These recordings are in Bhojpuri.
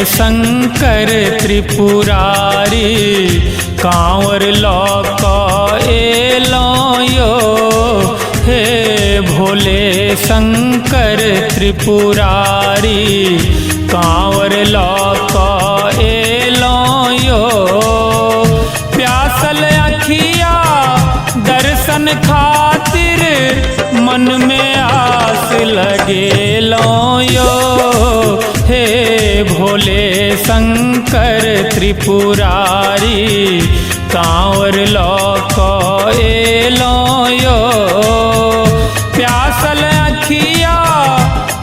शंकर त्रिपुरारी कांवर लौक एलो यो। हे भोले शंकर त्रिपुरारी कांवर लौक एलो यो। प्यासल अखिया दर्शन खातिर मन में आस लगे लो यो। हे भोले शंकर त्रिपुरारी कांवर लौक एलो यो। प्यासल अखिया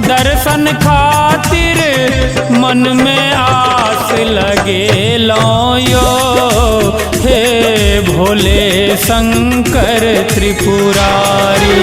दर्शन खातिर मन में आस लगे लो यो। हे भोले शंकर त्रिपुरारी।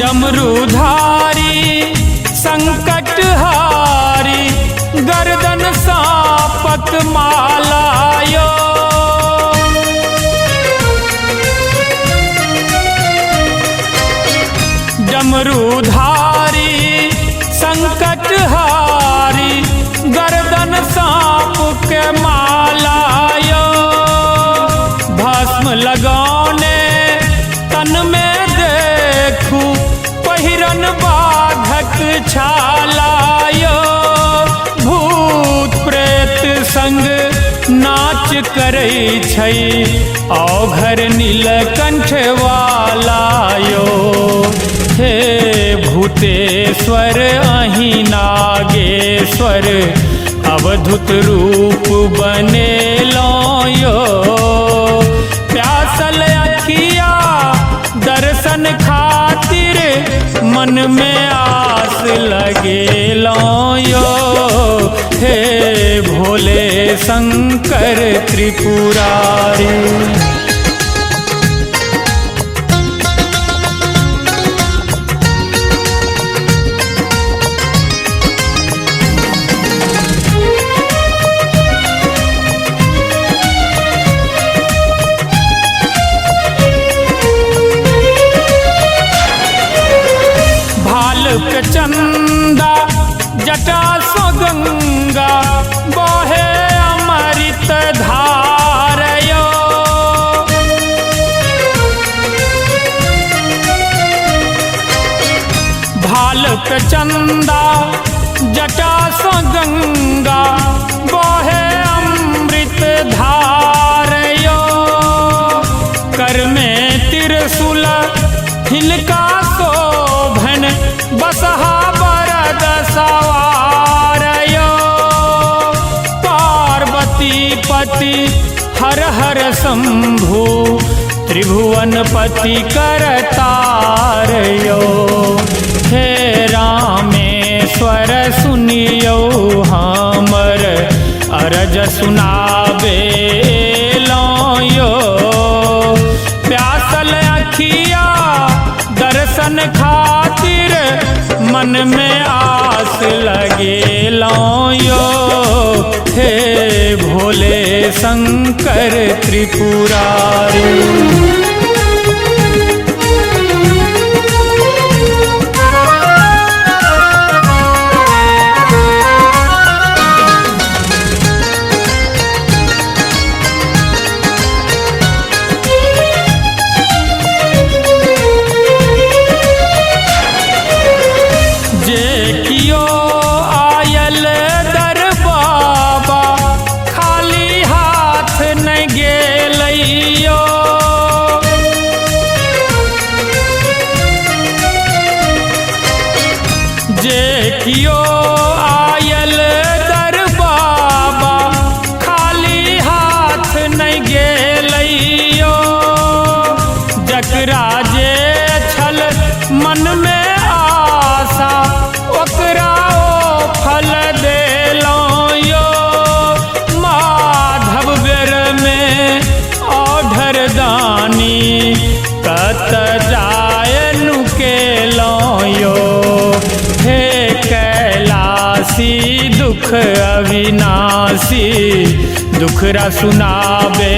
डमरूधारी संकटहारी गर्दन सांपत मालायो। डमरूधारी संकटहारी गर्दन सांप के मालायो। भस्म लगौने तन में देखू पहिरन बाधक छालायो। भूत प्रेत संग नाच करै छै औघर नीलकंठ वालायो। हे भूतेश्वर अहि नागेश्वर अवधूत रूप बनेलो यो। प्यासल अखिया दर्शन खातिर मन में आस लगे लो यो। हे भोले शंकर त्रिपुरारी। चंदा जटा सो गंगा बहे अमृत धारयो। भालक चंदा जटा सो गंगा बहे अमृत धारयो। कर में त्रिशूल हिलका शोभन बसहा बरद सवारयो। पार्वती पति हर हर शंभु त्रिभुवन पति करतारयो। हे रामेश्वर सुनियो हमर अरज सुनावे लो यो। प्यासल अखिया दर्शन खातिर मन में आस लगे लो यो। हे भोले शंकर त्रिपुरारी। जे कियो आयल दर बाबा खाली हाथ नहीं गेलैयो। जकरा जे छल मन में आशा ओकरा ओ फल देलो यो। माधव बेर में औढर दानी कत जाय नुकेलो दुख अविनाशी दुखरा सुनाबे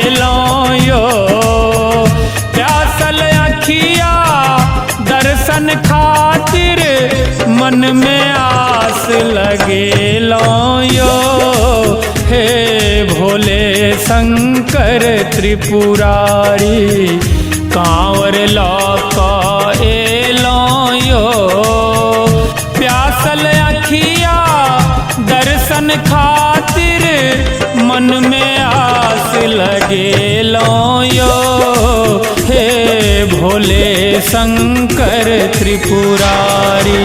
लो यो। प्यासल अखिया दर्शन खातिर मन में आस लगे लो यो। हे भोले शंकर त्रिपुरारी कांवर लौका एलो यो। प्यासल अखिया दर्शन खातिर मन में आस लगे लो यो। हे भोले शंकर त्रिपुरारी।